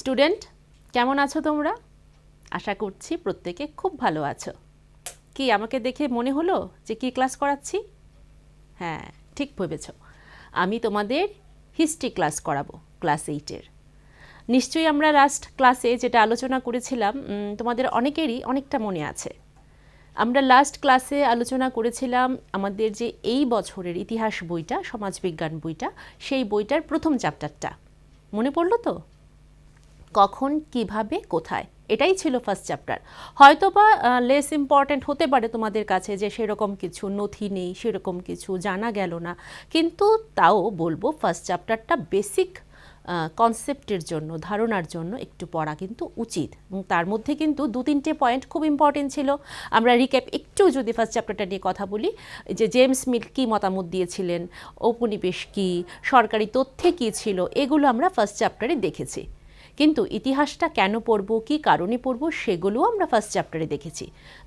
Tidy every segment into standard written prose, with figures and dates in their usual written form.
Student কেমন আছো তোমরা? আশা করছি প্রত্যেকে খুব ভালো আছো। কি আমাকে দেখে মনে হলো যে কি ক্লাস করাচ্ছি? হ্যাঁ, ঠিক ভেবেছো। আমি তোমাদের হিস্ট্রি ক্লাস করাবো, ক্লাস 8-এর। নিশ্চয়ই আমরা লাস্ট ক্লাসে যেটা আলোচনা করেছিলাম তোমাদের অনেকেরই অনেকটা মনে আছে। আমরা লাস্ট ক্লাসে আলোচনা করেছিলাম আমাদের যে এই বছরের ইতিহাস বইটা, সমাজবিজ্ঞান বইটা, সেই বইটার প্রথম চ্যাপ্টারটা মনে পড়লো তো? কখন, কিভাবে, কোথায়, এটাই ছিল ফার্স্ট চ্যাপ্টার। হয়তো বা লেস ইম্পর্ট্যান্ট হতে পারে তোমাদের কাছে, যে সেরকম কিছু নথি নেই, সেরকম কিছু জানা গেল না, কিন্তু তাও বলবো ফার্স্ট চ্যাপ্টারটা বেসিক কনসেপ্টের জন্য, ধারণার জন্য একটু পড়া কিন্তু উচিত। এবং তার মধ্যে কিন্তু 2-3টে পয়েন্ট খুব ইম্পর্টেন্ট ছিল। আমরা রিক্যাপ একটু যদি ফার্স্ট চ্যাপ্টারটা নিয়ে কথা বলি, যে জেমস মিল কী মতামত দিয়েছিলেন, ঔপনিবেশ কী, সরকারি তথ্যে কী ছিল, এগুলো আমরা ফার্স্ট চ্যাপ্টারে দেখেছি। কিন্তু ইতিহাসটা কেন পড়ব, কী কারণে পড়ব, সেগুলোও আমরা ফার্স্ট চ্যাপ্টারে দেখেছি।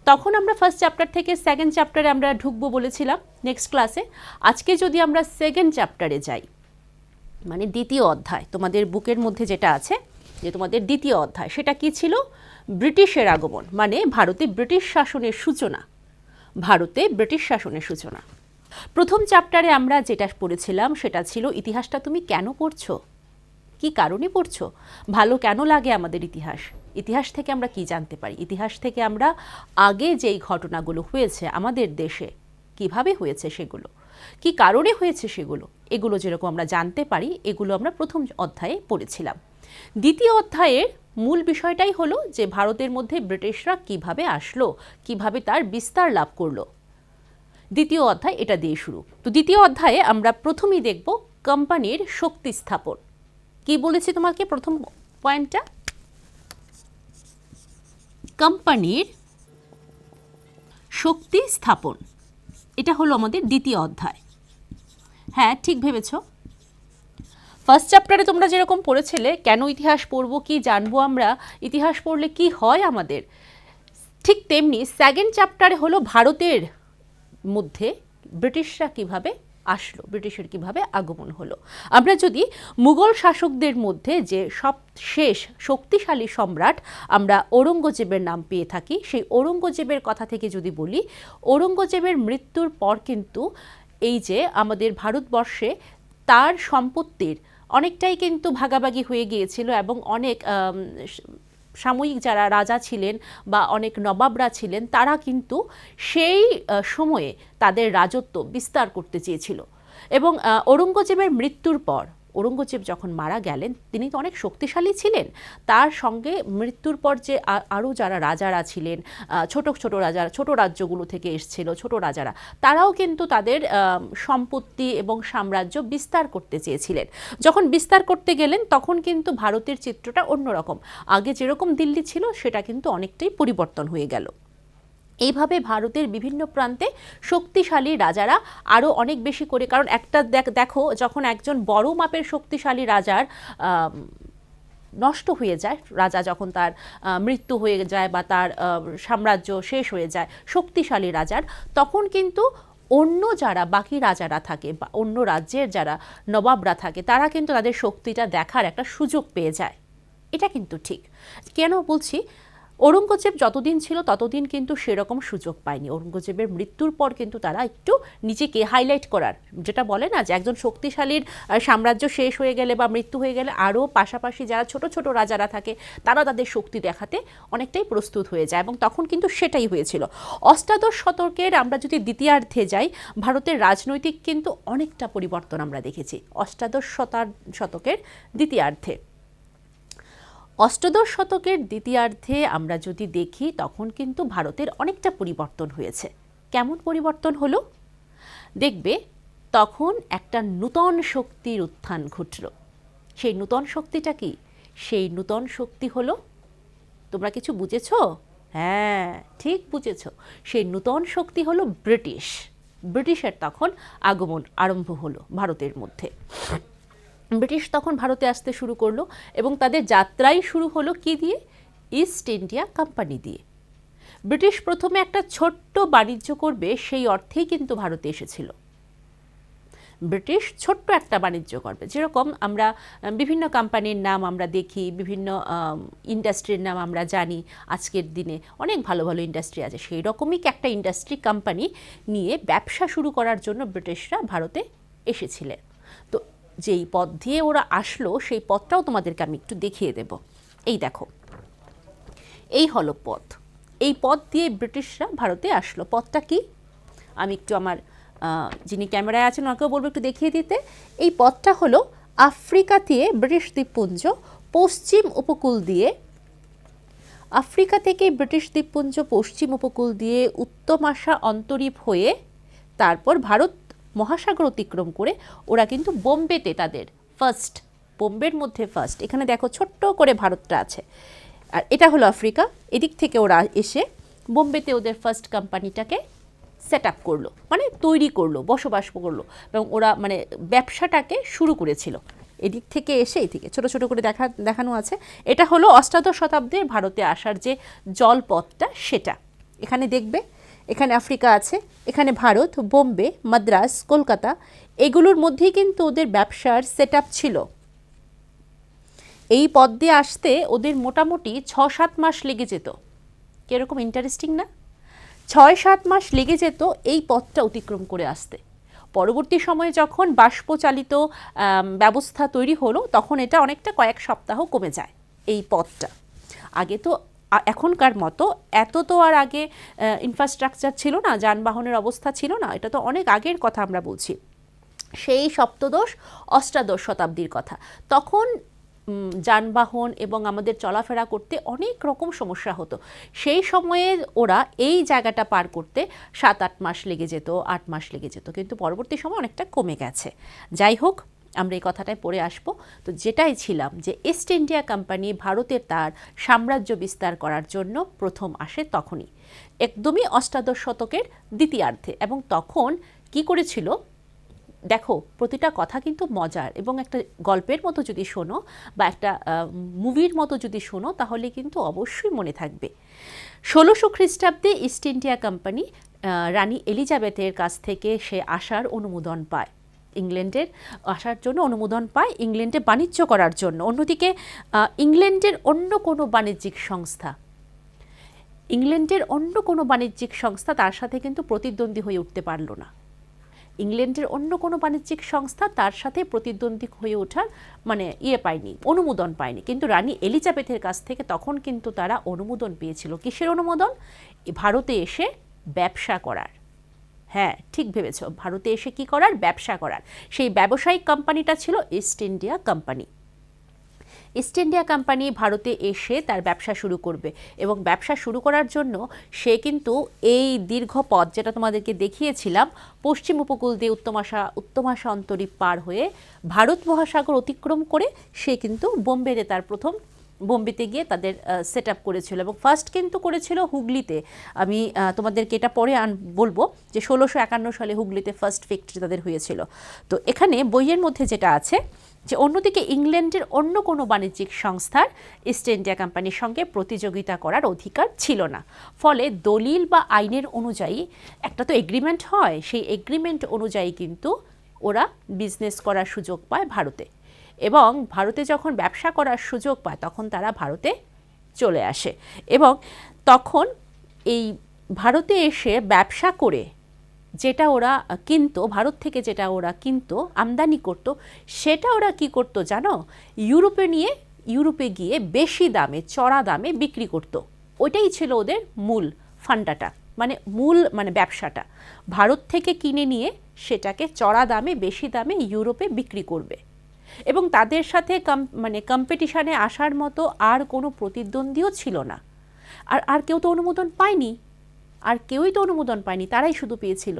তখন আমরা ফার্স্ট চ্যাপ্টার থেকে সেকেন্ড চ্যাপ্টারে আমরা ঢুকবো বলেছিলাম নেক্সট ক্লাসে। আজকে যদি আমরা সেকেন্ড চ্যাপ্টারে যাই, মানে দ্বিতীয় অধ্যায়, তোমাদের বুকের মধ্যে যেটা আছে, যে তোমাদের দ্বিতীয় অধ্যায়, সেটা কি ছিল? ব্রিটিশের আগমন, মানে ভারতে ব্রিটিশ শাসনের সূচনা। ভারতে ব্রিটিশ শাসনের সূচনা। প্রথম চ্যাপ্টারে আমরা যেটা পড়েছিলাম সেটা ছিল ইতিহাসটা তুমি কেন পড়ছো, কি কারণে পড়ছো, ভালো কেন লাগে আমাদের ইতিহাস, ইতিহাস থেকে আমরা কি জানতে পারি, ইতিহাস থেকে আমরা আগে যেই ঘটনাগুলো হয়েছে আমাদের দেশে কিভাবে হয়েছে সেগুলো, কি কারণে হয়েছে সেগুলো, এগুলো যেরকম আমরা জানতে পারি, এগুলো আমরা প্রথম অধ্যায়ে পড়েছিলাম। দ্বিতীয় অধ্যায়ের মূল বিষয়টাই হলো যে ভারতের মধ্যে ব্রিটিশরা কিভাবে আসলো, কিভাবে তার বিস্তার লাভ করলো। দ্বিতীয় অধ্যায় এটা দিয়ে শুরু। তো দ্বিতীয় অধ্যায়ে আমরা প্রথমেই দেখব কোম্পানির শক্তি স্থাপন। কি বলেছি তোমাকে প্রথম পয়েন্টটা? কোম্পানির শক্তি স্থাপন, এটা হলো আমাদের দ্বিতীয় অধ্যায়। হ্যাঁ, ঠিক ভেবেছ। ফার্স্ট চ্যাপ্টারে তোমরা যেরকম পড়েছিলে কেন ইতিহাস পড়বো, কি জানবো আমরা, ইতিহাস পড়লে কি হয় আমাদের, ঠিক তেমনি সেকেন্ড চ্যাপ্টারে হলো ভারতের মধ্যে ব্রিটিশরা কিভাবে আসলো, ব্রিটিশের কিভাবে আগমন হলো। আমরা যদি মুঘল শাসকদের মধ্যে যে সব শেষ শক্তিশালী সম্রাট আমরা ঔরঙ্গজেবের নাম পেয়ে থাকি, সেই ঔরঙ্গজেবের কথা থেকে যদি বলি, ঔরঙ্গজেবের মৃত্যুর পর কিন্তু এই যে আমাদের ভারতবর্ষে তার সম্পত্তির অনেকটাই কিন্তু ভাগাভাগি হয়ে গিয়েছিল, এবং অনেক সাময়িক যারা রাজা ছিলেন বা অনেক নবাবরা ছিলেন, তারা কিন্তু সেই সময়ে তাদের রাজত্ব বিস্তার করতে চেয়েছিল। এবং ঔরঙ্গজেবের মৃত্যুর পর, ঔরঙ্গজেব যখন মারা গেলেন, তিনি তো অনেক শক্তিশালী ছিলেন, তার সঙ্গে মৃত্যুর পর যে আরও যারা রাজারা ছিলেন, ছোট ছোট রাজারা, ছোট রাজ্যগুলো থেকে এসেছিল ছোট রাজারা, তারাও কিন্তু তাদের সম্পত্তি এবং সাম্রাজ্য বিস্তার করতে চেয়েছিলেন। যখন বিস্তার করতে গেলেন তখন কিন্তু ভারতের চিত্রটা অন্যরকম। আগে যেরকম দিল্লি ছিল সেটা কিন্তু অনেকটাই পরিবর্তন হয়ে গেল। এইভাবে ভারতের বিভিন্ন প্রান্তে শক্তিশালী রাজারা আরও অনেক বেশি করে, কারণ একটা দেখো, যখন একজন বড় মাপের শক্তিশালী রাজার নষ্ট হয়ে যায়, রাজা যখন তার মৃত্যু হয়ে যায় বা তার সাম্রাজ্য শেষ হয়ে যায় শক্তিশালী রাজার, তখন কিন্তু অন্য যারা বাকি রাজারা থাকে বা অন্য রাজ্যের যারা নবাবরা থাকে, তারা কিন্তু তাদের শক্তিটা দেখার একটা সুযোগ পেয়ে যায়। এটা কিন্তু ঠিক। কেন বলছি? ঔরঙ্গজেব যতদিন ছিল ততদিন কিন্তু সেরকম সুযোগ পায়নি। ঔরঙ্গজেবের মৃত্যুর পর কিন্তু তারা একটু নিজেকে হাইলাইট করার, যেটা বলে না যে একজন শক্তিশালীর সাম্রাজ্য শেষ হয়ে গেলে বা মৃত্যু হয়ে গেলে আরও পাশাপাশি যারা ছোট ছোট রাজারা থাকে তারা তাদের শক্তি দেখাতে অনেকটাই প্রস্তুত হয়ে যায়, এবং তখন কিন্তু সেটাই হয়েছিল। অষ্টাদশ শতকের আমরা যদি দ্বিতীয়ার্ধে যাই, ভারতের রাজনৈতিক কিন্তু অনেকটা পরিবর্তন আমরা দেখেছি অষ্টাদশ শতকের দ্বিতীয়ার্ধে। অষ্টাদশ শতকের দ্বিতীয়ার্ধে আমরা যদি দেখি, তখন কিন্তু ভারতের অনেকটা পরিবর্তন হয়েছে। কেমন পরিবর্তন হলো? দেখবে তখন একটা নূতন শক্তির উত্থান ঘটল। সেই নূতন শক্তিটা কি? সেই নূতন শক্তি হলো, তোমরা কিছু বুঝেছো? হ্যাঁ, ঠিক বুঝেছো। সেই নূতন শক্তি হলো ব্রিটিশ। ব্রিটিশের তখন আগমন আরম্ভ হলো ভারতের মধ্যে। ব্রিটিশ তখন ভারতে আসতে শুরু করলো, এবং তাদের যাত্রাই শুরু হলো কি দিয়ে? ইস্ট ইন্ডিয়া কোম্পানি দিয়ে। ব্রিটিশ প্রথমে একটা ছোট্ট বাণিজ্য করবে সেই অর্থেই কিন্তু ভারতে এসেছিল। ব্রিটিশ ছোট্ট একটা বাণিজ্য করবে। যেরকম আমরা বিভিন্ন কোম্পানির নাম আমরা দেখি, বিভিন্ন ইন্ডাস্ট্রির নাম আমরা জানি, আজকের দিনে অনেক ভালো ভালো ইন্ডাস্ট্রি আছে, সেই রকমই একটা ইন্ডাস্ট্রি কোম্পানি নিয়ে ব্যবসা শুরু করার জন্য ব্রিটিশরা ভারতে এসেছিলেন। তো যেই পথ দিয়ে ওরা আসলো সেই পথটাও তোমাদেরকে আমি একটু দেখিয়ে দেব। এই দেখো, এই হলো পথ। এই পথ দিয়ে ব্রিটিশরা ভারতে আসলো। পথটা কি আমি একটু আমার যিনি ক্যামেরায় আছেন ওনাকেও বলবো একটু দেখিয়ে দিতে। এই পথটা হলো আফ্রিকা দিয়ে ব্রিটিশ দ্বীপপুঞ্জ পশ্চিম উপকূল দিয়ে, আফ্রিকা থেকে ব্রিটিশ দ্বীপপুঞ্জ পশ্চিম উপকূল দিয়ে উত্তমাশা অন্তরীপ হয়ে তারপর ভারত মহাসাগর অতিক্রম করে ওরা কিন্তু বোম্বেতে তাদের ফার্স্ট, বোম্বের মধ্যে ফার্স্ট, এখানে দেখো ছোট্ট করে ভারতটা আছে, আর এটা হলো আফ্রিকা। এদিক থেকে ওরা এসে বোম্বেতে ওদের ফার্স্ট কোম্পানিটাকে সেট আপ করলো, মানে তৈরি করলো, বসবাস করলো, এবং ওরা মানে ব্যবসাটাকে শুরু করেছিল। এদিক থেকে এসে এদিকে ছোট ছোট করে দেখানো আছে। এটা হলো অষ্টাদশ শতাব্দীর ভারতে আসার যে জলপথটা, সেটা এখানে দেখবে। এখানে আফ্রিকা আছে, এখানে ভারত, বোম্বে, মাদ্রাস, কলকাতা, এগুলোর মধ্যেই কিন্তু ওদের ব্যবসার সেট আপ ছিল। এই পথ দিয়ে আসতে ওদের মোটামুটি 6-7 মাস লেগে যেত। কীরকম ইন্টারেস্টিং না? 6-7 মাস লেগে যেত এই পথটা অতিক্রম করে আসতে। পরবর্তী সময়ে যখন বাষ্পচালিত ব্যবস্থা তৈরি হলো তখন এটা অনেকটা কয়েক সপ্তাহ কমে যায় এই পথটা। আগে তো এখনকার মতো এত তো আর আগে ইনফ্রাস্ট্রাকচার ছিল না, যানবাহনের অবস্থা ছিল না, এটা তো অনেক আগের কথা আমরা বলছি, সেই সপ্তদশ অষ্টাদশ শতাব্দীর কথা। তখন যানবাহন এবং আমাদের চলাফেরা করতে অনেক রকম সমস্যা হতো। সেই সময়ে ওরা এই জায়গাটা পার করতে 7-8 মাস লেগে যেত, 8 মাস লেগে যেত, কিন্তু পরবর্তী সময় অনেকটা কমে গেছে। যাই হোক, আমরা এই কথাটায় পড়ে আসবো। তো যেটাই ছিলাম যে ইস্ট ইন্ডিয়া কোম্পানি ভারতে তার সাম্রাজ্য বিস্তার করার জন্য প্রথম আসে তখনই, একদমই অষ্টাদশ শতকের দ্বিতীয়ার্ধে। এবং তখন কি করেছিল দেখো, প্রতিটা কথা কিন্তু মজার, এবং একটা গল্পের মতো যদি শোনো বা একটা মুভির মতো যদি শোনো তাহলে কিন্তু অবশ্যই মনে থাকবে। 1600 খ্রিস্টাব্দে ইস্ট ইন্ডিয়া কোম্পানি রানী এলিজাবেথের কাছ থেকে সে আসার অনুমোদন পায়, ইংল্যান্ডের আসার জন্য অনুমোদন পায়, ইংল্যান্ডে বাণিজ্য করার জন্য। অন্যদিকে ইংল্যান্ডের অন্য কোনো বাণিজ্যিক সংস্থা তার সাথে কিন্তু প্রতিদ্বন্দ্বী হয়ে উঠতে পারল না। ইংল্যান্ডের অন্য কোনো বাণিজ্যিক সংস্থা তার সাথে প্রতিদ্বন্দ্বী হয়ে ওঠার মানে অনুমোদন পায়নি। কিন্তু রানী এলিজাবেথের কাছ থেকে তখন কিন্তু তারা অনুমোদন পেয়েছিল। কিসের অনুমোদন? ভারতে এসে ব্যবসা করার। হ্যাঁ, ঠিক ভেবেছ, ভারতে এসে কি করার? ব্যবসা করার। সেই ব্যবসায়িক কোম্পানিটা ছিল east India company. East India company ভারতে এসে তার ব্যবসা শুরু করবে, এবং ব্যবসা শুরু করার জন্য সে কিন্তু এই দীর্ঘ পথ যেটা তোমাদেরকে দেখিয়েছিলাম, পশ্চিম উপকূল দিয়ে উত্তমাশা অন্তরীপ পার হয়ে ভারত মহাসাগর অতিক্রম করে সে কিন্তু বোম্বেতে গিয়ে তাদের সেট আপ করেছিল। এবং ফার্স্ট কিন্তু করেছিল হুগলিতে। আমি তোমাদেরকে এটা পরে বলবো যে 1651 সালে হুগলিতে ফার্স্ট ফ্যাক্টরি তাদের হয়েছিল। তো এখানে বইয়ের মধ্যে যেটা আছে যে অন্যদিকে ইংল্যান্ডের অন্য কোনো বাণিজ্যিক সংস্থার ইস্ট ইন্ডিয়া কোম্পানির সঙ্গে প্রতিযোগিতা করার অধিকার ছিল না। ফলে দলিল বা আইনের অনুযায়ী একটা তো এগ্রিমেন্ট হয়, সেই এগ্রিমেন্ট অনুযায়ী কিন্তু ওরা বিজনেস করার সুযোগ পায় ভারতে, এবং ভারতে যখন ব্যবসা করার সুযোগ পায় তখন তারা ভারতে চলে আসে। এবং তখন এই ভারতে এসে ব্যবসা করে যেটা ওরা কিনতো, ভারত থেকে যেটা ওরা কিনতো, আমদানি করতো, সেটা ওরা কি করতো জানো? ইউরোপে গিয়ে বেশি দামে, চড়া দামে বিক্রি করতো। ওইটাই ছিল ওদের মূল ফান্ডাটা, মানে ব্যবসাটা। ভারত থেকে কিনে নিয়ে সেটাকে চড়া দামে, বেশি দামে ইউরোপে বিক্রি করবে। এবং তাদের সাথে কম্পিটিশানে আসার মতো আর কোনো প্রতিদ্বন্দ্বীও ছিল না। আর কেউ তো অনুমোদন পায়নি, তারাই শুধু পেয়েছিল।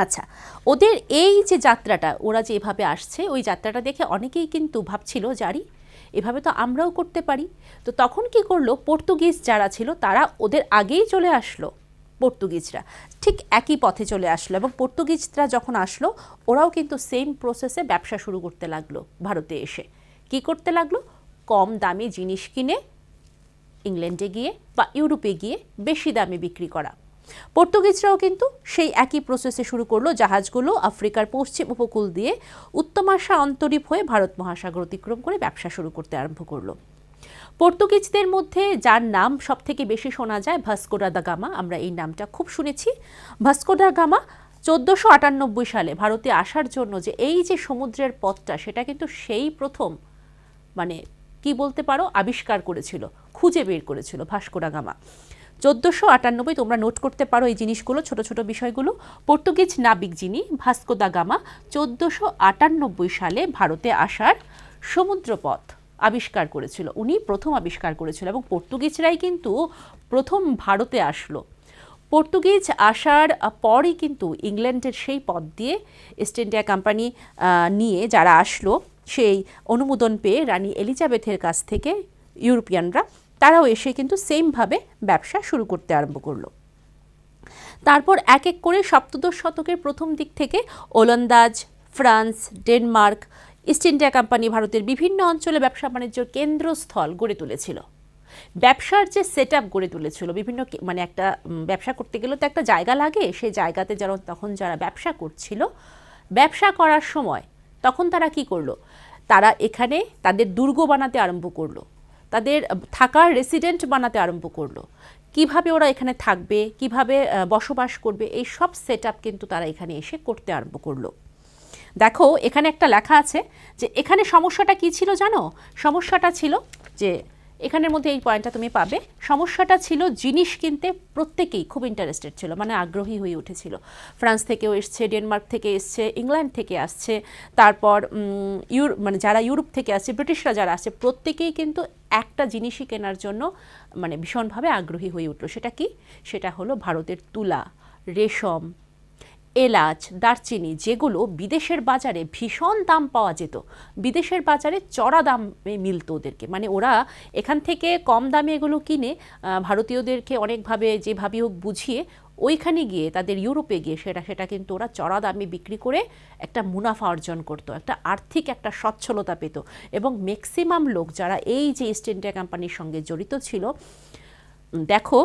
আচ্ছা, ওদের এই যে যাত্রাটা, ওরা যে এভাবে আসছে, ওই যাত্রাটা দেখে অনেকেই কিন্তু ভাবছিল জারি এভাবে তো আমরাও করতে পারি। তো তখন কি করলো, পর্তুগিজ যারা ছিল তারা ওদের আগেই চলে আসলো। পর্তুগিজরা ঠিক একই পথে চলে আসলো, এবং পর্তুগিজরা যখন আসলো ওরাও কিন্তু সেম প্রসেসে ব্যবসা শুরু করতে লাগলো। ভারতে এসে কি করতে লাগলো? কম দামে জিনিস কিনে ইংল্যান্ডে গিয়ে বা ইউরোপে গিয়ে বেশি দামে বিক্রি করা। পর্তুগিজরাও কিন্তু সেই একই প্রসেসে শুরু করলো, জাহাজগুলো আফ্রিকার পশ্চিম উপকূল দিয়ে উত্তমাশা অন্তরীপ হয়ে ভারত মহাসাগর অতিক্রম করে ব্যবসা শুরু করতে আরম্ভ করলো। পর্তুগিজদের মধ্যে যার নাম সব থেকে বেশি শোনা যায়, ভাস্কো দা গামা, আমরা এই নামটা খুব শুনেছি। ভাস্কো দা গামা 1498 সালে ভারতে আসার জন্য যে এই যে সমুদ্রের পথটা, সেটা কিন্তু সেই প্রথম মানে কি বলতে পারো আবিষ্কার করেছিল, খুঁজে বের করেছিল ভাস্কো দা গামা। 1498, তোমরা নোট করতে পারো এই জিনিসগুলো, ছোট ছোট বিষয়গুলো। পর্তুগিজ নাবিক যিনি ভাস্কো দা গামা 1498 সালে ভারতে আসার সমুদ্রপথ আবিষ্কার করেছিল, উনি প্রথম আবিষ্কার করেছিল, এবং পর্তুগিজরাই কিন্তু প্রথম ভারতে আসলো। পর্তুগিজ আসার পরই কিন্তু ইংল্যান্ডের সেই পথ দিয়ে ইস্ট ইন্ডিয়া কোম্পানি নিয়ে যারা আসলো, সেই অনুমোদন পেয়ে রানী এলিজাবেথের কাছ থেকে ইউরোপিয়ানরা, তারাও এসে কিন্তু সেমভাবে ব্যবসা শুরু করতে আরম্ভ করলো। তারপর এক এক করে সপ্তদশ শতকের প্রথম দিক থেকে ওলন্দাজ, France, Denmark, east India company ভারতের বিভিন্ন অঞ্চলে ব্যবসা বাণিজ্যের কেন্দ্রস্থল গড়ে তুলেছিল। ব্যবসার যে সেট আপ গড়ে তুলেছিল, বিভিন্ন মানে একটা ব্যবসা করতে গেলে তো একটা জায়গা লাগে, সেই জায়গাতে যারা তখন যারা ব্যবসা করছিল, ব্যবসা করার সময় তখন তারা কি করলো, তারা এখানে তাদের দুর্গ বানাতে আরম্ভ করলো, তাদের থাকার রেসিডেন্ট বানাতে আরম্ভ করলো, কিভাবে ওরা এখানে থাকবে, কিভাবে বসবাস করবে, এই সব সেট আপ কিন্তু তারা এখানে এসে করতে আরম্ভ করলো। দেখো এখানে একটা লেখা আছে যে এখানে সমস্যাটা কি ছিল জানো, সমস্যাটা ছিল যে এখানের মধ্যে এই পয়েন্টটা তুমি পাবে, সমস্যাটা ছিল জিনিস কিনতে প্রত্যেকেই খুব ইন্টারেস্টেড ছিল, মানে আগ্রহী হয়ে উঠেছিল। ফ্রান্স থেকেও এসছে, ডেনমার্ক থেকে এসছে, ইংল্যান্ড থেকে আসছে, তারপর মানে যারা ইউরোপ থেকে আসছে, ব্রিটিশরা যারা আসছে, প্রত্যেকেই কিন্তু একটা জিনিসই কেনার জন্য মানে ভীষণভাবে আগ্রহী হয়ে উঠলো। সেটা কি? সেটা হলো ভারতের তুলা, রেশম, এলাচ, দারচিনি, যেগুলো বিদেশের বাজারে ভীষণ দাম পাওয়া যেত, বিদেশের বাজারে চড়া দামে মিলতো ওদেরকে, মানে ওরা এখান থেকে কম দামে এগুলো কিনে ভারতীয়দেরকে অনেকভাবে যেভাবে হোক বুঝিয়ে ওইখানে গিয়ে তাদের ইউরোপে গিয়ে সেটা কিন্তু ওরা চড়া দামে বিক্রি করে একটা মুনাফা অর্জন করতো, একটা আর্থিক একটা সচ্ছলতা পেত। এবং ম্যাক্সিমাম লোক যারা এই যে ইস্ট ইন্ডিয়া কোম্পানির সঙ্গে জড়িত ছিল, দেখো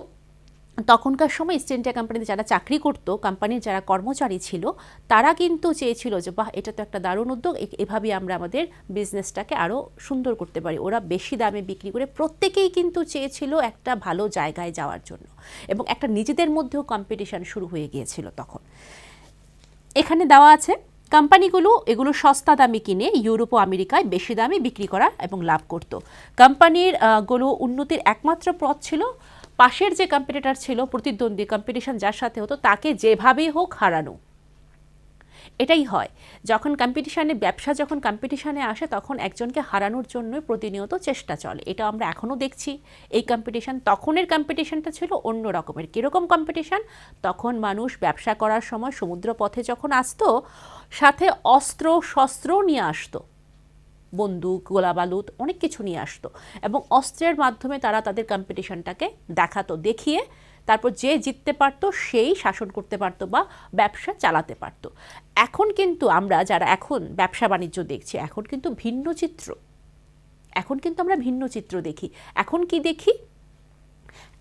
তখনকার সময় ইস্ট ইন্ডিয়া কোম্পানিতে যারা চাকরি করতো, কোম্পানির যারা কর্মচারী ছিল, তারা কিন্তু চেয়েছিল যে বাহ, এটা তো একটা দারুণ উদ্যোগ, এভাবেই আমরা আমাদের বিজনেসটাকে আরও সুন্দর করতে পারি। ওরা বেশি দামে বিক্রি করে প্রত্যেকেই কিন্তু চেয়েছিল একটা ভালো জায়গায় যাওয়ার জন্য, এবং একটা নিজেদের মধ্যেও কম্পিটিশন শুরু হয়ে গিয়েছিল তখন। এখানে দেওয়া আছে কোম্পানিগুলো এগুলো সস্তা দামে কিনে ইউরোপ ও আমেরিকায় বেশি দামে বিক্রি করা এবং লাভ করত। কোম্পানির গুলো উন্নতির একমাত্র পথ ছিল পাশের যে কম্পিটিটর ছিল, প্রতিদ্বন্দ্বী, কম্পিটিশন যার সাথে হতো, তাকে যেভাবেই হোক হারানো। এটাই হয় যখন কম্পিটিশানে, ব্যবসা যখন কম্পিটিশানে আসে, তখন একজনকে হারানোর জন্যই প্রতিনিয়ত চেষ্টা চলে। এটা আমরা এখনও দেখছি এই কম্পিটিশান। তখনের কম্পিটিশানটা ছিল অন্য রকমের। কীরকম কম্পিটিশান? তখন মানুষ ব্যবসা করার সময় সমুদ্র পথে যখন আসতো, সাথে অস্ত্র শস্ত্রও নিয়ে আসতো, বন্দুক, গোলা বালুদ, অনেক কিছু নিয়ে আসতো, এবং অস্ত্রের মাধ্যমে তারা তাদের কম্পিটিশনটাকে দেখাতো, দেখিয়ে তারপর যে জিততে পারতো সেই শাসন করতে পারতো বা ব্যবসা চালাতে পারতো। এখন কিন্তু আমরা যারা এখন ব্যবসা বাণিজ্য দেখছি, এখন কিন্তু ভিন্ন চিত্র, এখন কিন্তু আমরা ভিন্ন চিত্র দেখি। এখন কি দেখি?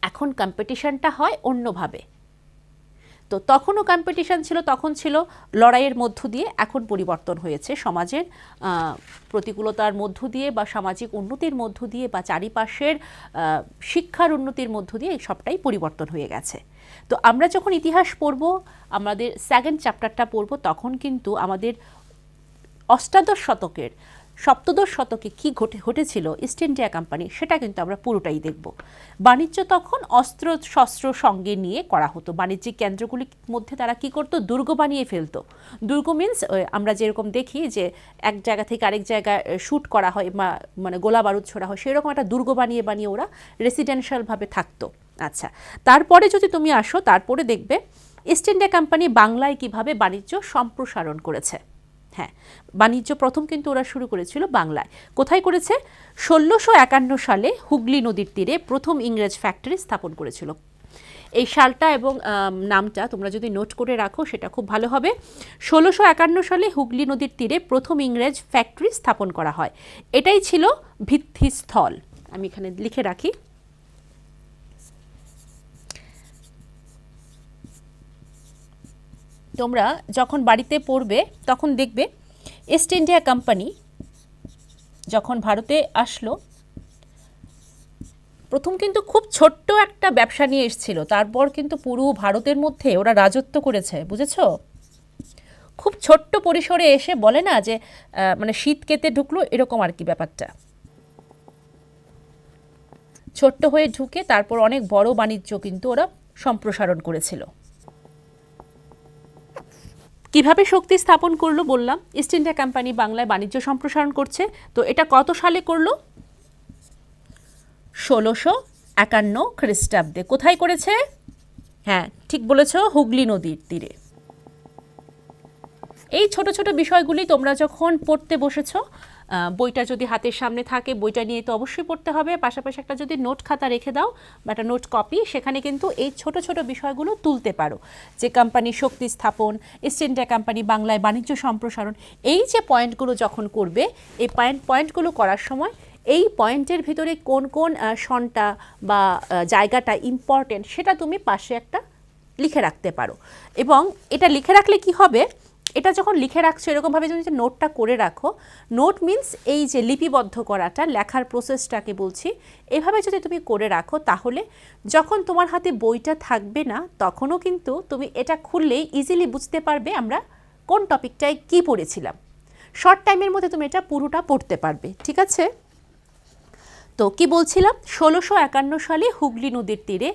এখন কম্পিটিশনটা হয় অন্যভাবে। তো তখনও কম্পিটিশন ছিল, তখন ছিল লড়াইয়ের মধ্য দিয়ে, এখন পরিবর্তন হয়েছে সমাজের প্রতিকূলতার মধ্য দিয়ে বা সামাজিক উন্নতির মধ্য দিয়ে বা চারিপাশের শিক্ষার উন্নতির মধ্য দিয়ে, এই সবটাই পরিবর্তন হয়ে গেছে। তো আমরা যখন ইতিহাস পড়ব, আমাদের সেকেন্ড চ্যাপ্টারটা পড়ব, তখন কিন্তু আমাদের অষ্টাদশ শতকের, সপ্তদশ শতকে কী ঘটেছিল ইস্ট ইন্ডিয়া কোম্পানি, সেটা কিন্তু আমরা পুরোটাই দেখব। বাণিজ্য তখন অস্ত্র শস্ত্র সঙ্গে নিয়ে করা হতো। বাণিজ্যিক কেন্দ্রগুলির মধ্যে তারা কি করতো? দুর্গ বানিয়ে ফেলতো। দুর্গ মিন্স আমরা যেরকম দেখি যে এক জায়গা থেকে আরেক জায়গায় শ্যুট করা হয় বা মানে গোলা বারুদ ছোড়া হয়, সেরকম একটা দুর্গ বানিয়ে বানিয়ে ওরা রেসিডেন্সিয়ালভাবে থাকতো। আচ্ছা, তারপরে যদি তুমি আসো, তারপরে দেখবে ইস্ট ইন্ডিয়া কোম্পানি বাংলায় কিভাবে বাণিজ্য সম্প্রসারণ করেছে। হ্যাঁ, বাণিজ্য প্রথম কিন্তু ওরা শুরু করেছিল বাংলায়। কোথায় করেছে? 1651 সালে হুগলি নদীর তীরে প্রথম ইংরেজ ফ্যাক্টরি স্থাপন করেছিল। এই সালটা এবং নামটা তোমরা যদি নোট করে রাখো সেটা খুব ভালো হবে। 1651 সালে হুগলি নদীর তীরে প্রথম ইংরেজ ফ্যাক্টরি স্থাপন করা হয়। এটাই ছিল ভিত্তিস্থল। আমি এখানে লিখে রাখি। তোমরা যখন বাড়িতে পড়বে তখন দেখবে ইস্ট ইন্ডিয়া কোম্পানি যখন ভারতে আসলো, প্রথম কিন্তু খুব ছোট্ট একটা ব্যবসা নিয়ে এসেছিল, তারপর কিন্তু পুরো ভারতের মধ্যে ওরা রাজত্ব করেছে, বুঝেছো? খুব ছোট্ট পরিসরে এসে বলে না যে মানে শীত কেটে ঢুকলো, এরকম আর কি ব্যাপারটা। ছোট্ট হয়ে ঢুকে তারপর অনেক বড় বাণিজ্য কিন্তু ওরা সম্প্রসারণ করেছিল। কিভাবে শক্তি স্থাপন করলো বললাম, ইস্ট ইন্ডিয়া কোম্পানি বাংলায় বাণিজ্য সম্প্রসারণ করছে। তো এটা কত সালে করলো? 1651 খ্রিস্টাব্দে। কোথায় করেছে? হ্যাঁ, ঠিক বলেছ, হুগলি নদীর তীরে। এই ছোট ছোট বিষয়গুলি তোমরা যখন পড়তে বসেছো, বইটা যদি হাতের সামনে থাকে বইটা নিয়ে তো অবশ্যই পড়তে হবে, পাশাপাশি একটা যদি নোট খাতা রেখে দাও বা একটা নোট কপি, সেখানে কিন্তু এই ছোট ছোট বিষয়গুলো তুলতে পারো, যে কোম্পানির শক্তি স্থাপন, ইস্ট ইন্ডিয়া কোম্পানি বাংলায় বাণিজ্য সম্প্রসারণ, এই যে পয়েন্টগুলো যখন করবে, এই পয়েন্টগুলো করার সময় এই পয়েন্টের ভিতরে কোন কোন সনটা বা জায়গাটা ইম্পর্টেন্ট সেটা তুমি পাশে একটা লিখে রাখতে পারো। এবং এটা লিখে রাখলে কি হবে, এটা যখন লিখে রাখছো এরকমভাবে যদি নোটটা করে রাখো, নোট মিন্স এই যে লিপিবদ্ধ করাটা, লেখার প্রসেসটাকে বলছি, এভাবে যদি তুমি করে রাখো, তাহলে যখন তোমার হাতে বইটা থাকবে না তখনও কিন্তু তুমি এটা খুললেই ইজিলি বুঝতে পারবে আমরা কোন টপিকটায় কি পড়েছিলাম। শর্ট টাইমের মধ্যে তুমি এটা পুরোটা পড়তে পারবে, ঠিক আছে? তো কি বলছিলাম, 1651 সালে হুগলি নদীর তীরে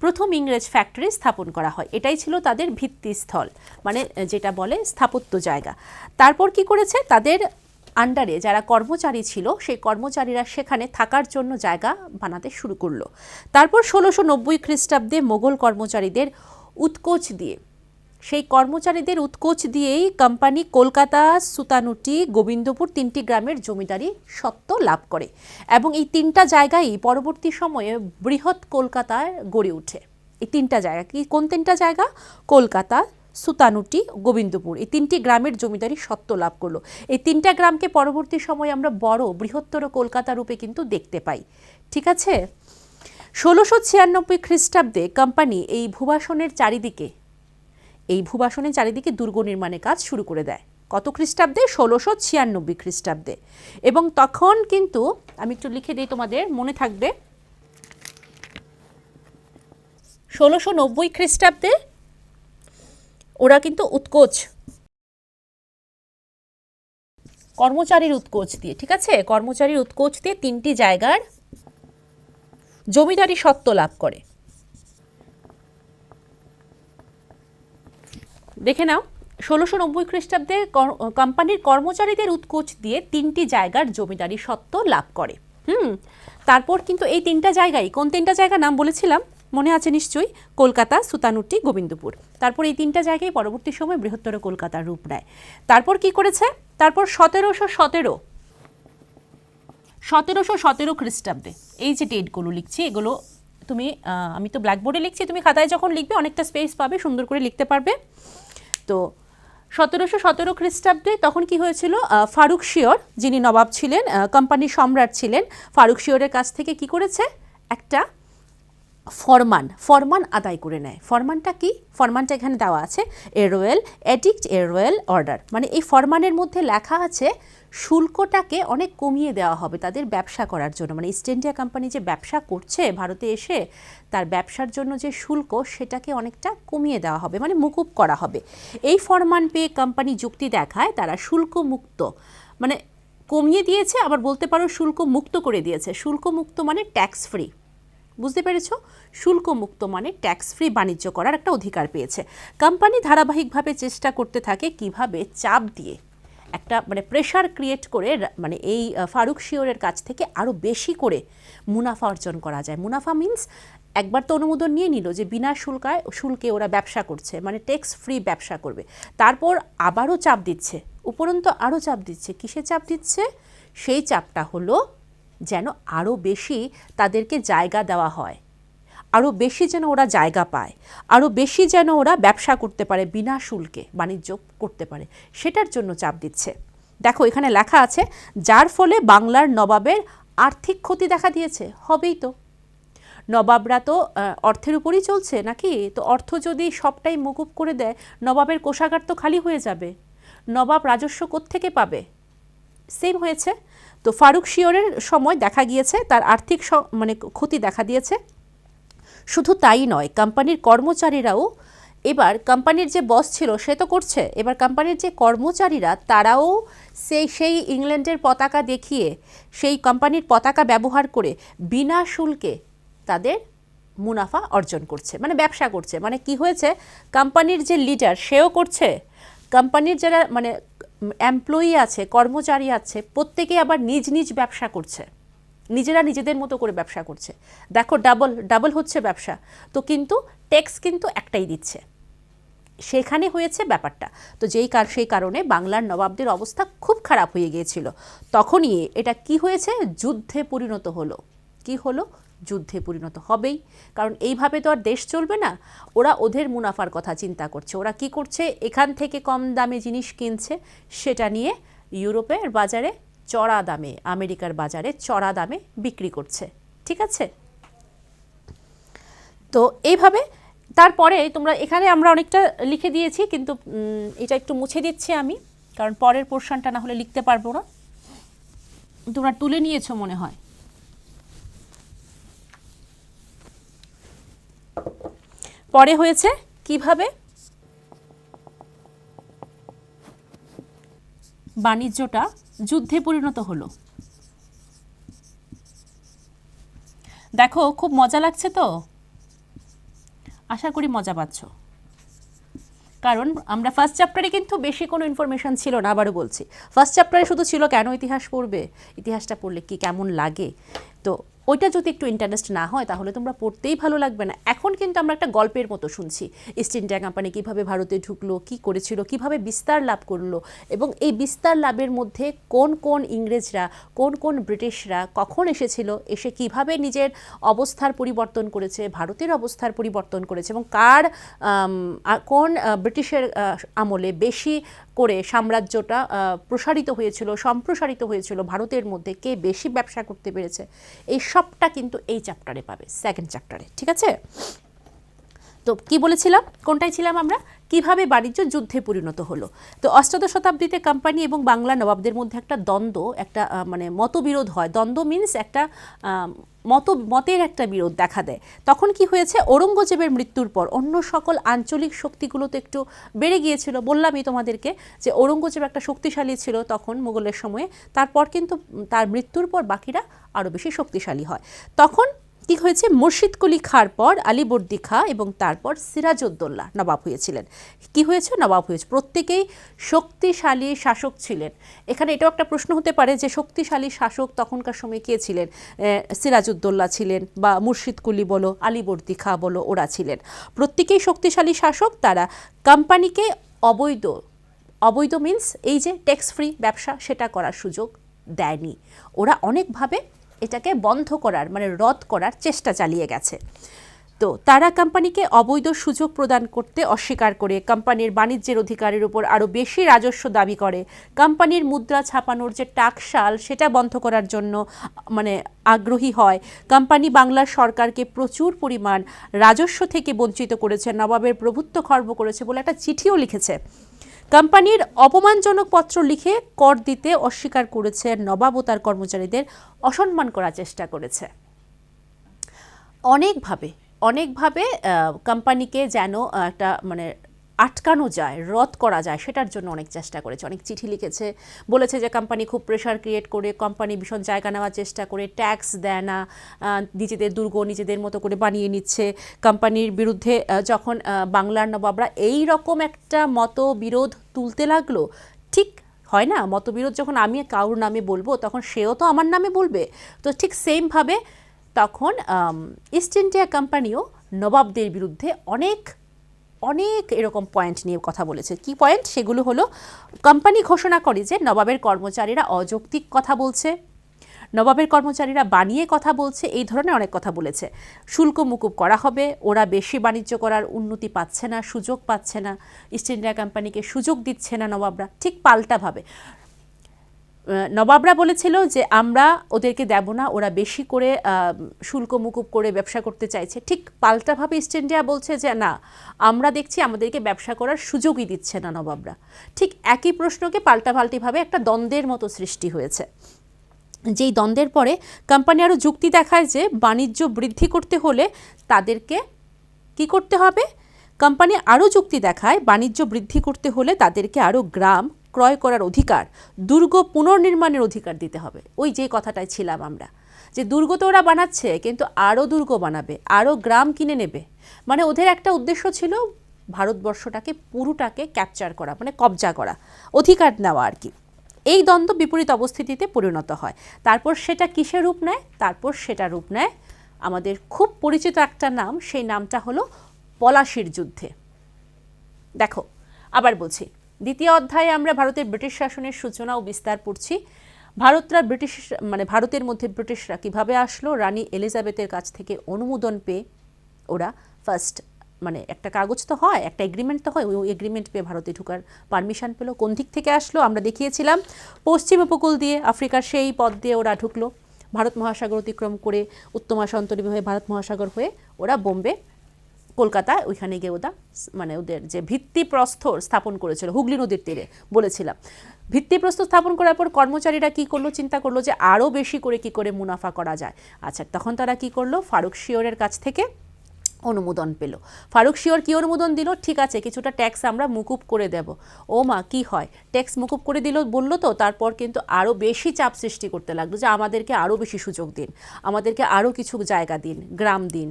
প্রথম ইংরেজ ফ্যাক্টরি স্থাপন করা হয়। এটাই ছিল তাদের ভিত্তিস্থল, মানে যেটা বলে স্থাপত্য জায়গা। তারপর কি করেছে, তাদের আন্ডারে যারা কর্মচারী ছিল সেই কর্মচারীরা সেখানে থাকার জন্য জায়গা বানাতে শুরু করলো। তারপর 1690 খ্রিস্টাব্দে মোগল কর্মচারীদের উৎকোচ দিয়ে, সেই কর্মচারীদের উৎকোচ দিয়েই কোম্পানি কলকাতা, সুতানুটি, গোবিন্দপুর তিনটি গ্রামের জমিদারি সত্ত্ব লাভ করে এবং এই তিনটা জায়গায় পরবর্তী সময়ে বৃহৎ কলকাতায় গড়ে ওঠে। এই তিনটা জায়গা কি, কোন তিনটা জায়গা? কলকাতা, সুতানুটি, গোবিন্দপুর, এই তিনটি গ্রামের জমিদারি সত্ত্ব লাভ করলো। এই তিনটা গ্রামকে পরবর্তী সময়ে আমরা বড় বৃহত্তর কলকাতা রূপে কিন্তু দেখতে পাই, ঠিক আছে? 1696 খ্রিস্টাব্দে কোম্পানি এই ভূবাসনের চারিদিকে দুর্গ নির্মাণের কাজ শুরু করে দেয়। কত খ্রিস্টাব্দে? 1696 খ্রিস্টাব্দে। এবং তখন কিন্তু আমি একটু লিখে দিই, তোমাদের মনে থাকবে, 1690 খ্রিস্টাব্দে ওরা কিন্তু উৎকোচ, কর্মচারীর উৎকোচ দিয়ে, ঠিক আছে, কর্মচারীর উৎকোচ দিয়ে তিনটি জায়গার জমিদারি সত্ত্ব লাভ করে। দেখে নাও, 1690 খ্রিস্টাব্দে কোম্পানির কর্মচারীদের উৎকোচ দিয়ে তিনটি জায়গার জমিদারি সত্ত্ব লাভ করে। তারপর কিন্তু এই তিনটা জায়গায়, কোন তিনটা জায়গার নাম বলেছিলাম মনে আছে নিশ্চয়ই? কলকাতা, সুতানুটি, গোবিন্দপুর। তারপর এই তিনটা জায়গায় পরবর্তী সময় বৃহত্তর কলকাতার রূপ নেয়। তারপর কি করেছে, তারপর 1717 খ্রিস্টাব্দে, এই যে ডেটগুলো লিখছি এগুলো তুমি, আমি তো ব্ল্যাকবোর্ডে লিখছি, তুমি খাতায় যখন লিখবে অনেকটা স্পেস পাবে, সুন্দর করে লিখতে পারবে। তো 1717 খ্রিস্টাব্দে তখন কি হয়েছিল, ফারুক শিওর যিনি নবাব ছিলেন, কোম্পানির সম্রাট ছিলেন, ফারুক শিওরের কাছ থেকে কি করেছে, একটা ফরমান আদায় করে নেয়। ফরমানটা কি? ফরমানটা এখানে দেওয়া আছে, এ রয়্যাল এডিক্ট, এ রয়্যাল অর্ডার। মানে এই ফরমানের মধ্যে লেখা আছে শুল্কটাকে অনেক কমিয়ে দেওয়া হবে তাদের ব্যবসা করার জন্য। মানে ইস্ট ইন্ডিয়া কোম্পানি যে ব্যবসা করছে ভারতে এসে, তার ব্যবসার জন্য যে শুল্ক সেটাকে অনেকটা কমিয়ে দেওয়া হবে, মানে মুকুব করা হবে। এই ফরমান পেয়ে কোম্পানি যুক্তি দেখায় তারা শুল্ক মুক্ত, মানে কমিয়ে দিয়েছে, আবার বলতে পারো শুল্ক মুক্ত করে দিয়েছে। শুল্ক মুক্ত মানে ট্যাক্স ফ্রি, বুঝতে পেরেছ? শুল্ক মুক্ত মানে ট্যাক্স ফ্রি বাণিজ্য করার একটা অধিকার পেয়েছে। কোম্পানি ধারাবাহিকভাবে চেষ্টা করতে থাকে কিভাবে চাপ দিয়ে একটা মানে প্রেশার ক্রিয়েট করে মানে এই ফারুক শিওরের কাছ থেকে আরও বেশি করে মুনাফা অর্জন করা যায়। মুনাফা মিন্স একবার তো অনুমোদন নিয়ে নিল যে বিনা শুল্কে ওরা ব্যবসা করছে, মানে ট্যাক্স ফ্রি ব্যবসা করবে। তারপর আবারও চাপ দিচ্ছে, উপরন্তু আরও চাপ দিচ্ছে। কিসে চাপ দিচ্ছে? সেই চাপটা হলো যেন আরও বেশি তাদেরকে জায়গা দেওয়া হয়, আরও বেশি যেন ওরা জায়গা পায়, আরও বেশি যেন ওরা ব্যবসা করতে পারে, বিনা শুল্কে বাণিজ্য করতে পারে, সেটার জন্য চাপ দিচ্ছে। দেখো এখানে লেখা আছে, যার ফলে বাংলার নবাবের আর্থিক ক্ষতি দেখা দিয়েছে। হবেই তো, নবাবরা তো অর্থের উপরই চলছে নাকি, তো অর্থ যদি সবটাই মকুব করে দেয় নবাবের কোষাগার তো খালি হয়ে যাবে, নবাব রাজস্ব কোত্থেকে পাবে? সেম হয়েছে। তো ফারুক শিয়রের সময় দেখা গিয়েছে তার আর্থিক মানে ক্ষতি দেখা দিয়েছে। শুধু তাই নয়, কোম্পানির কর্মচারীরাও, এবার কোম্পানির যে বস ছিল সে তো করছে, এবার কোম্পানির যে কর্মচারীরা তারাও সেই ইংল্যান্ডের পতাকা দেখিয়ে, সেই কোম্পানির পতাকা ব্যবহার করে বিনা শুল্কে তাদের মুনাফা অর্জন করছে, মানে ব্যবসা করছে। মানে কি হয়েছে, কোম্পানির যে লিডার সেও করছে, কোম্পানির যারা মানে এমপ্লয়ি আছে, কর্মচারী আছে, প্রত্যেকেই আবার নিজ নিজ ব্যবসা করছে, নিজেরা নিজেদের মতো করে ব্যবসা করছে। দেখো ডাবল হচ্ছে ব্যবসা, তো কিন্তু ট্যাক্স কিন্তু একটাই দিচ্ছে, সেখানে হয়েছে ব্যাপারটা। তো সেই কারণে বাংলার নবাবদের অবস্থা খুব খারাপ হয়ে গিয়েছিল। তখনই এটা কি হয়েছে, যুদ্ধে পরিণত হলো। কি হলো, যুদ্ধে পরিণত হবেই, কারণ এইভাবে তো আর দেশ চলবে না। ওরা ওদের মুনাফার কথা চিন্তা করছে, ওরা কি করছে, এখান থেকে কম দামে জিনিস কিনছে, সেটা নিয়ে ইউরোপের বাজারে চড়া দামে, আমেরিকার বাজারে চড়া দামে বিক্রি করছে। ঠিক আছে, তো এইভাবে তারপরে তোমরা এখানে আমরা অনেকটা লিখে দিয়েছি, কিন্তু এটা একটু মুছে দিচ্ছি আমি, কারণ পরের পোর্শনটা না হলে লিখতে পারবো না। তোমরা তুলে নিয়েছো মনে হয়। পরে হয়েছে কিভাবে বাণিজ্যটা যুদ্ধে পরিণত হলো। দেখো খুব মজা লাগছে তো, আশা করি মজা পাচ্ছ, কারণ আমরা ফার্স্ট চ্যাপ্টারে কিন্তু বেশি কোনো ইনফরমেশন ছিল না। আবারও বলছি, ফার্স্ট চ্যাপ্টারে শুধু ছিল কেন ইতিহাস পড়বে, ইতিহাসটা পড়লে কি কেমন লাগে, তো ওইটা যদি একটু ইন্টারেস্ট না হয় তাহলে তোমরা পড়তেই ভালো লাগবে না। এখন কিন্তু আমরা একটা গল্পের মতো শুনছি, ইস্ট ইন্ডিয়া কোম্পানি কীভাবে ভারতে ঢুকলো, কী করেছিল, কীভাবে বিস্তার লাভ করলো, এবং এই বিস্তার লাভের মধ্যে কোন কোন ইংরেজরা, কোন কোন ব্রিটিশরা কখন এসেছিল, এসে কিভাবে নিজের অবস্থার পরিবর্তন করেছে, ভারতের অবস্থার পরিবর্তন করেছে, এবং কোন ব্রিটিশের আমলে বেশি করে সাম্রাজ্যটা প্রসারিত হয়েছিল, সম্প্রসারিত হয়েছিল ভারতের মধ্যে, কে বেশি ব্যবসা করতে পেরেছে, এই সবটা কিন্তু এই চ্যাপ্টারে পাবে, সেকেন্ড চ্যাপ্টারে। ঠিক আছে, তো কি বলেছিলাম, কোনটায় ছিলাম আমরা, কিভাবে বাণিজ্য যুদ্ধে পরিণত হলো। তো অষ্টাদশ শতাব্দীতে কোম্পানি এবং বাংলা নবাবদের মধ্যে একটা দ্বন্দ্ব, একটা মানে মতবিরোধ হয়। দ্বন্দ্ব মিন্স একটা মতের একটা বিরোধ দেখা দেয়। তখন কি হয়েছে, ঔরঙ্গজেবের মৃত্যুর পর অন্য সকল আঞ্চলিক শক্তিগুলো তো একটু বেড়ে গিয়েছিল। বললামই তোমাদেরকে যে ঔরঙ্গজেব একটা শক্তিশালী ছিল তখন মুঘলের সময়ে, তারপর কিন্তু তার মৃত্যুর পর বাকিরা আরও বেশি শক্তিশালী হয়। তখন কি হয়েছে, মুর্শিদ কুলি খাঁর পর আলীবর্দী খাঁ এবং তারপর সিরাজউদ্দৌলা নবাব হয়েছিলেন। কি হয়েছে, নবাব হয়েছে, প্রত্যেকেই শক্তিশালী শাসক ছিলেন। এখানে এটাও একটা প্রশ্ন হতে পারে যে শক্তিশালী শাসক তখনকার সময় কে ছিলেন, সিরাজউদ্দৌলা ছিলেন, বা মুর্শিদ কুলি বলো, আলীবর্দী খাঁ বলো, ওরা ছিলেন প্রত্যেকেই শক্তিশালী শাসক। তারা কোম্পানিকে অবৈধ মিন্স এই যে ট্যাক্স ফ্রি ব্যবসা সেটা করার সুযোগ দেয়নি। ওরা অনেকভাবে এটাকে বন্ধ করার মানে রদ করার চেষ্টা চালিয়ে গেছে। তো তারা কোম্পানিকে অবৈধ সুযোগ প্রদান করতে অস্বীকার করে কোম্পানির বাণিজ্যের অধিকারের উপর আরও বেশি রাজস্ব দাবি করে, কোম্পানির মুদ্রা ছাপানোর যে টাকশাল সেটা বন্ধ করার জন্য মানে আগ্রহী হয়। কোম্পানি বাংলার সরকারকে প্রচুর পরিমাণ রাজস্ব থেকে বঞ্চিত করেছে, নবাবের প্রভুত্ব খর্ব করেছে বলে একটা চিঠিও লিখেছে। কোম্পানির অপমানজনক পত্র লিখে কর দিতে অস্বীকার করেছে, নবাব ও তার কর্মচারীদের অসম্মান করার চেষ্টা করেছে। অনেকভাবে কোম্পানিকে যেন একটা মানে আটকানো যায়, রদ করা যায়, সেটার জন্য অনেক চেষ্টা করেছে, অনেক চিঠি লিখেছে, বলেছে যে কোম্পানি খুব প্রেশার ক্রিয়েট করে, কোম্পানি ভীষণ জায়গা নেওয়ার চেষ্টা করে, ট্যাক্স দেয় না, নিজেদের দুর্গ নিজেদের মতো করে বানিয়ে নিচ্ছে। কোম্পানির বিরুদ্ধে যখন বাংলার নবাবরা এই রকম একটা মতবিরোধ তুলতে লাগলো, ঠিক হয় না, মতবিরোধ যখন আমি কারোর নামে বলবো তখন সেও তো আমার নামে বলবে, তো ঠিক সেমভাবে তখন ইস্ট ইন্ডিয়া কোম্পানিও নবাবদের বিরুদ্ধে অনেক এরকম পয়েন্ট নিয়ে কথা বলেছে। কি পয়েন্ট সেগুলো হলো, কোম্পানি ঘোষণা করে যে নবাবের কর্মচারীরা অযৌক্তিক কথা বলছে, নবাবের কর্মচারীরা বানিয়ে কথা বলছে, এই ধরনের অনেক কথা বলেছে। শুল্ক মুকুব করা হবে, ওরা বেশি বাণিজ্য করার উন্নতি পাচ্ছে না, সুযোগ পাচ্ছে না, ইস্ট ইন্ডিয়া কোম্পানিকে সুযোগ দিচ্ছে না নবাবরা। ঠিক পাল্টাভাবে নবাবরা বলেছিল যে আমরা ওদেরকে দেব না, ওরা বেশি করে শুল্ক মুকুব করে ব্যবসা করতে চাইছে। ঠিক পাল্টাভাবে ইস্ট ইন্ডিয়া বলছে যে না, আমরা দেখছি আমাদেরকে ব্যবসা করার সুযোগই দিচ্ছে না নবাবরা। ঠিক একই প্রশ্নকে পাল্টাভাবে একটা দ্বন্দ্বের মতো সৃষ্টি হয়েছে। যেই দ্বন্দ্বের পরে কোম্পানি আরও যুক্তি দেখায় যে বাণিজ্য বৃদ্ধি করতে হলে তাদেরকে কি করতে হবে। কোম্পানি আরও যুক্তি দেখায় বাণিজ্য বৃদ্ধি করতে হলে তাদেরকে আরও গ্রাম ক্রয় করার অধিকার, দুর্গ পুনর্নির্মাণের অধিকার দিতে হবে। ওই যে কথাটায় ছিলাম আমরা, যে দুর্গ তো ওরা বানাচ্ছে, কিন্তু আরও দুর্গ বানাবে, আরও গ্রাম কিনে নেবে। মানে ওদের একটা উদ্দেশ্য ছিল ভারতবর্ষটাকে পুরোটাকে ক্যাপচার করা, মানে কবজা করা, অধিকার নেওয়া আর কি। এই দ্বন্দ্ব বিপরীত অবস্থিতিতে পরিণত হয়। তারপর সেটা কিসে রূপ নেয়? তারপর সেটা রূপ নেয় আমাদের খুব পরিচিত একটা নাম, সেই নামটা হলো পলাশির যুদ্ধে। দেখো আবার বলছি, দ্বিতীয় অধ্যায়ে আমরা ভারতের ব্রিটিশ শাসনের সূচনা ও বিস্তার পড়ছি। ভারতের মধ্যে ব্রিটিশরা কিভাবে আসলো, রানী এলিজাবেথের কাছ থেকে অনুমোদন পেয়ে ওরা ফার্স্ট একটা কাগজ তো হয়, একটা এগ্রিমেন্ট তো হয়, ওই এগ্রিমেন্ট পেয়ে ভারতে ঢোকার পারমিশন পেলো। কোন দিক থেকে আসলো আমরা দেখিয়েছিলাম, পশ্চিম উপকূল দিয়ে, আফ্রিকার সেই পথ দিয়ে ওরা ঢুকলো, ভারত মহাসাগর অতিক্রম করে উত্তমাশা অন্তরীণ হয়ে ভারত মহাসাগর হয়ে ওরা বোম্বে, কলকাতা, ওইখানে গিয়ে ওদের যে ভিত্তিপ্রস্তর স্থাপন করেছিল হুগলি নদীর তীরে, বলেছিলাম ভিত্তিপ্রস্তর স্থাপন করার পর কর্মচারীরা কি করলো, চিন্তা করলো যে আরও বেশি করে কি করে মুনাফা করা যায়। আচ্ছা, তখন তারা কি করলো, ফারুক শিওরের কাছ থেকে অনুমোদন পেল। ফারুক শিওর কি অনুমোদন দিল, ঠিক আছে কিছুটা ট্যাক্স আমরা মুকুব করে দেব। ও মা, কি হয়, ট্যাক্স মুকুব করে দিল বললো তো, তারপর কিন্তু আরও বেশি চাপ সৃষ্টি করতে লাগলো যে আমাদেরকে আরও বেশি সুযোগ দিন, আমাদেরকে আরও কিছু জায়গা দিন, গ্রাম দিন,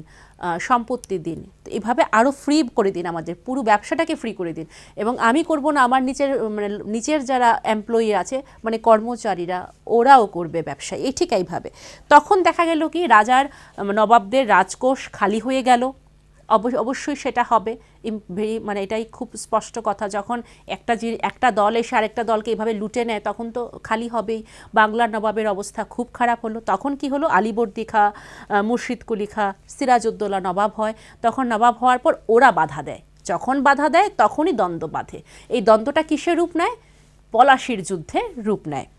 সম্পত্তি দিন, তো এভাবে আরও ফ্রি করে দিন, আমাদের পুরো ব্যবসাটাকে ফ্রি করে দিন। এবং আমি করব না, আমার নিচের যারা এমপ্লয়ি আছে, কর্মচারীরা, ওরাও করবে ব্যবসা, এই ঠিক এইভাবে। তখন দেখা গেল কি, রাজার নবাবদের রাজকোষ খালি হয়ে গেল। অবশ্যই সেটা হবে, এটাই খুব স্পষ্ট কথা। যখন একটা দল এসে আরেকটা দলকে এভাবে লুটে নেয়, তখন তো খালি হবেই। বাংলার নবাবের অবস্থা খুব খারাপ হলো। তখন কি হলো, আলীবর্দী খাঁ, মুর্শিদ কুলি খাঁ, সিরাজউদ্দৌলা নবাব হয়। তখন নবাব হওয়ার পর ওরা বাধা দেয়, যখন বাধা দেয় তখনই দ্বন্দ্ব বাঁধে। এই দ্বন্দ্বটা কিসের রূপ নেয়? পলাশির যুদ্ধে রূপ নেয়।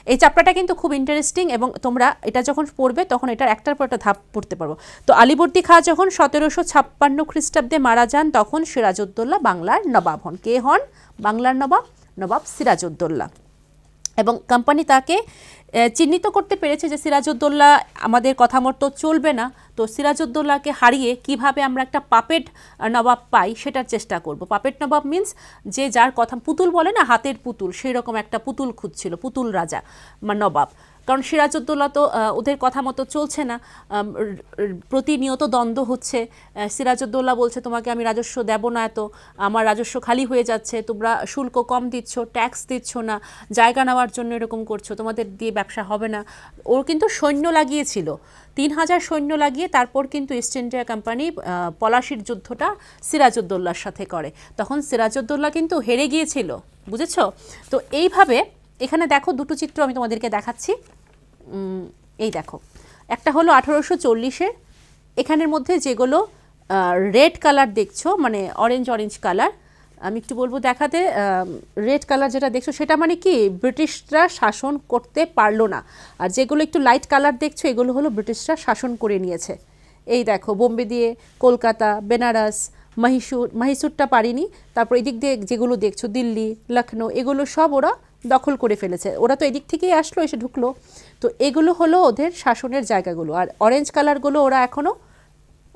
এই চ্যাপ্টারটা কিন্তু খুব ইন্টারেস্টিং, এবং তোমরা এটা যখন পড়বে তখন এটার একটার পর একটা ধাপ পড়তে পারবো। তো আলীবর্দী খাঁ যখন 1756 খ্রিস্টাব্দে মারা যান, তখন সিরাজউদ্দৌলা বাংলার নবাব হন। কে হন বাংলার নবাব? নবাব সিরাজউদ্দৌলা। এবং কোম্পানি তাকে চিহ্নিত করতে পেরেছে যে সিরাজউদ্দৌলা আমাদের কথা মতো চলবে না, তো সিরাজউদ্দৌলাকে হারিয়ে কিভাবে আমরা একটা পাপেট নবাব পাই সেটার চেষ্টা করব। পাপেট নবাব মিন্স যে যার কথা, পুতুল বলে না, হাতের পুতুল, সেই রকম একটা পুতুল খুঁজছিল, পুতুল রাজা নবাব। কারণ সিরাজউদ্দৌলা তো ওদের কথা মতো চলছে না, প্রতিনিয়ত দ্বন্দ্ব হচ্ছে। সিরাজউদ্দৌলা বলছে তোমাকে আমি রাজস্ব দেব না, এত আমার রাজস্ব খালি হয়ে যাচ্ছে, তোমরা শুল্ক কম দিচ্ছ, ট্যাক্স দিচ্ছ না, জায়গা নেওয়ার জন্য এরকম করছো, তোমাদের দিয়ে ব্যবসা হবে না। ওর কিন্তু সৈন্য লাগিয়েছিল, 3000 সৈন্য লাগিয়ে তারপর কিন্তু ইস্ট ইন্ডিয়া কোম্পানি পলাশির যুদ্ধটা সিরাজউদ্দৌলার সাথে করে। তখন সিরাজউদ্দৌলা কিন্তু হেরে গিয়েছিল, বুঝেছো? তো এইভাবে এখানে দেখো দুটো চিত্র আমি তোমাদেরকে দেখাচ্ছি। এই দেখো, একটা হলো 1840-এর, এখানের মধ্যে যেগুলো রেড কালার দেখছো, অরেঞ্জ কালার, আমি একটু বলবো দেখাতে। রেড কালার যেটা দেখছো সেটা কি, ব্রিটিশরা শাসন করতে পারলো না। আর যেগুলো একটু লাইট কালার দেখছো, এগুলো হলো ব্রিটিশরা শাসন করে নিয়েছে। এই দেখো, বোম্বে দিয়ে কলকাতা, বেনারস, মহীশূরটা পারিনি। তারপর এদিক দিয়ে যেগুলো দেখছো, দিল্লি, লখনৌ, এগুলো সব ওরা দখল করে ফেলেছে। ওরা তো এদিক থেকেই আসলো, এসে ঢুকলো। তো এগুলো হলো ওদের শাসনের জায়গাগুলো। আর অরেঞ্জ কালারগুলো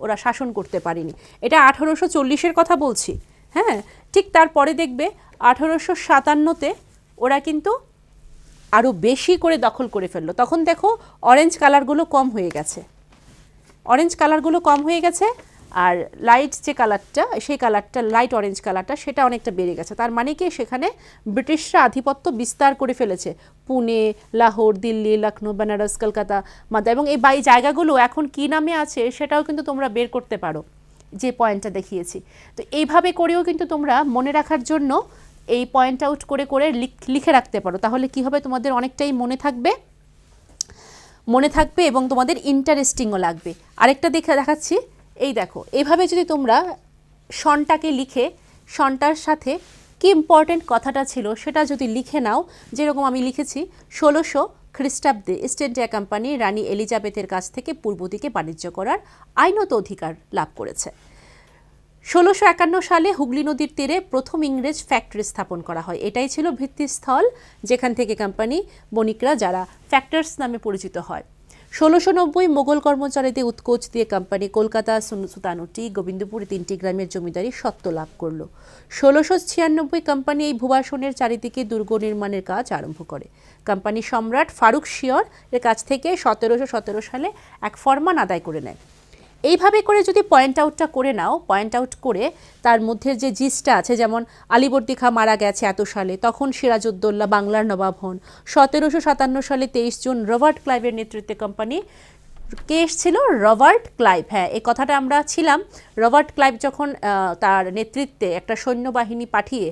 ওরা শাসন করতে পারেনি। এটা 1840-এর কথা বলছি। হ্যাঁ, ঠিক তারপরে দেখবে 1857-তে ওরা কিন্তু আরও বেশি করে দখল করে ফেললো। তখন দেখো অরেঞ্জ কালারগুলো কম হয়ে গেছে, আর লাইট যে কালারটা, সেই কালারটা লাইট অরেঞ্জ কালারটা, সেটা অনেকটা বেড়ে গেছে। তার মানে কি, সেখানে ব্রিটিশরা আধিপত্য বিস্তার করে ফেলেছে। পুনে, লাহোর, দিল্লি, লখনৌ, বেনারস, কলকাতা, মাদ্রাজ, এবং এই জায়গাগুলো এখন কি নামে আছে সেটাও কিন্তু তোমরা বের করতে পারো, যে পয়েন্টটা দেখিয়েছি। তো এইভাবে করেও কিন্তু তোমরা মনে রাখার জন্য এই পয়েন্ট আউট করে করে লিখে রাখতে পারো। তাহলে কি হবে, তোমাদের অনেকটাই মনে থাকবে এবং তোমাদের ইন্টারেস্টিংও লাগবে। আরেকটা দেখাচ্ছি। এই দেখো, এইভাবে যদি তোমরা সনটাকে লিখে সনটার সাথে কি ইম্পর্টেন্ট কথাটা ছিল সেটা যদি লিখে নাও, যেরকম আমি লিখেছি 1600 খ্রিস্টাব্দে ইস্ট ইন্ডিয়া কোম্পানি রানী এলিজাবেথের কাছ থেকে পূর্ব দিকে বাণিজ্য করার আইনত অধিকার লাভ করেছে। 1651 সালে হুগলি নদীর তীরে প্রথম ইংরেজ ফ্যাক্টরি স্থাপন করা হয়। এটাই ছিল ভিত্তিস্থল যেখান থেকে কোম্পানি বণিকরা যারা ফ্যাক্টরস নামে পরিচিত হয়। 1690 মোগল কর্মচারীদের উৎকোচ দিয়ে কোম্পানি কলকাতা, সুলতানটি, গোবিন্দপুর 3টি গ্রামের জমিদারি স্বত্ব লাভ করলো। 1696 কোম্পানি এই ভূবাসনের চারিদিকে দুর্গ নির্মাণের কাজ আরম্ভ করে। কোম্পানি সম্রাট ফারুক শিয়র এর কাছ থেকে 1717 সালে এক ফরমান আদায় করে নেয়। এইভাবে করে যদি পয়েন্ট আউটটা করে নাও, পয়েন্ট আউট করে তার মধ্যে যে জিসটা আছে, যেমন আলীবর্দী খাঁ মারা গেছে এত সালে, তখন সিরাজউদ্দৌলা বাংলার নবাব হন। 1757 সালে 23 জুন রবার্ট ক্লাইভের নেতৃত্বে কোম্পানি, কে এসেছিল? Robert Clive. হ্যাঁ, এই কথাটা আমরা ছিলাম। রবার্ট ক্লাইভ যখন তার নেতৃত্বে একটা সৈন্যবাহিনী পাঠিয়ে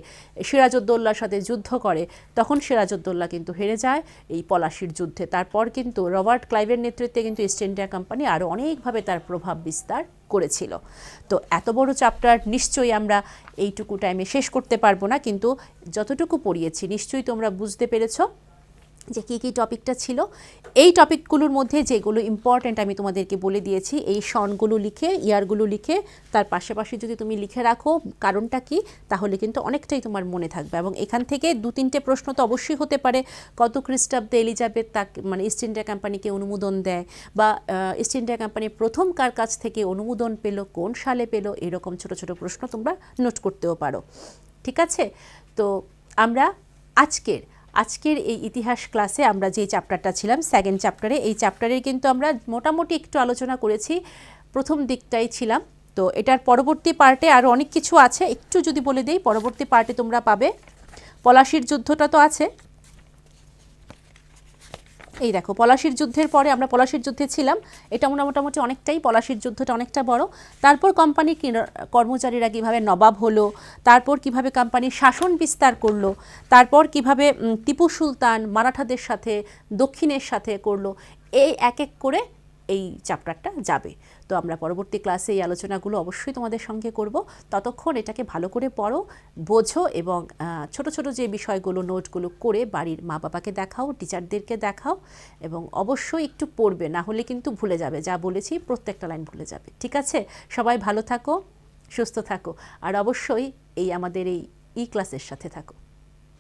সিরাজউদ্দৌলার সাথে যুদ্ধ করে, তখন সিরাজউদ্দৌলা কিন্তু হেরে যায় এই পলাশির যুদ্ধে। তারপর কিন্তু রবার্ট ক্লাইভের নেতৃত্বে কিন্তু ইস্ট ইন্ডিয়া কোম্পানি আরও অনেকভাবে তার প্রভাব বিস্তার করেছিল। তো এত বড় চ্যাপ্টার নিশ্চয়ই আমরা এইটুকু টাইমে শেষ করতে পারবো না, কিন্তু যতটুকু পড়িয়েছি নিশ্চয়ই তোমরা বুঝতে পেরেছো যে কী কী টপিকটা ছিল। এই টপিকগুলোর মধ্যে যেগুলো ইম্পর্ট্যান্ট আমি তোমাদেরকে বলে দিয়েছি, এই সনগুলো লিখে, ইয়ারগুলো লিখে তার পাশাপাশি যদি তুমি লিখে রাখো কারণটা কি, তাহলে কিন্তু অনেকটাই তোমার মনে থাকবে। এবং এখান থেকে 2-3টে প্রশ্ন তো অবশ্যই হতে পারে, কত খ্রিস্টাব্দে এলিজাবেথ তাকে মানে ইস্ট ইন্ডিয়া কোম্পানিকে অনুমোদন দেয়, বা ইস্ট ইন্ডিয়া কোম্পানি প্রথম কার কাছ থেকে অনুমোদন পেল, কোন সালে পেল, এরকম ছোট ছোট প্রশ্ন তোমরা নোট করতেও পারো। ঠিক আছে? তো আমরা আজকের এই ইতিহাস ক্লাসে আমরা যে চ্যাপ্টারটা ছিলাম, সেকেন্ড চ্যাপ্টারে, এই চ্যাপ্টারে কিন্তু আমরা মোটামুটি একটু আলোচনা করেছি, প্রথম দিকটাই ছিলাম। তো এটার পরবর্তী পার্টে আরও অনেক কিছু আছে, একটু যদি বলে দিই, পরবর্তী পার্টে তোমরা পাবে পলাশির যুদ্ধটা তো আছে। এই দেখো, পলাশির যুদ্ধের পরে আমরা পলাশির যুদ্ধে ছিলাম, এটা মোটামুটি অনেকটাই, পলাশির যুদ্ধটা অনেকটা বড়। তারপর কোম্পানির কর্মচারীরা কীভাবে নবাব হলো, তারপর কিভাবে কোম্পানির শাসন বিস্তার করলো, তারপর কিভাবে টিপু সুলতান মারাঠাদের সাথে দক্ষিণের সাথে করলো, এই এক এক করে এই চ্যাপ্টারটা যাবে। তো আমরা পরবর্তী ক্লাসে এই আলোচনাগুলো অবশ্যই তোমাদের সঙ্গে করব। ততক্ষণ এটাকে ভালো করে পড়ো, বোঝো, এবং ছোট ছোট যে বিষয়গুলো নোটগুলো করে বাড়ির মা বাবাকে দেখাও, টিচারদেরকে দেখাও, এবং অবশ্যই একটু পড়বে, না হলে কিন্তু ভুলে যাবে, যা বলেছি প্রত্যেকটা লাইন ভুলে যাবে। ঠিক আছে? সবাই ভালো থাকো, সুস্থ থাকো, আর অবশ্যই এই আমাদের এই ক্লাসের সাথে থাকো।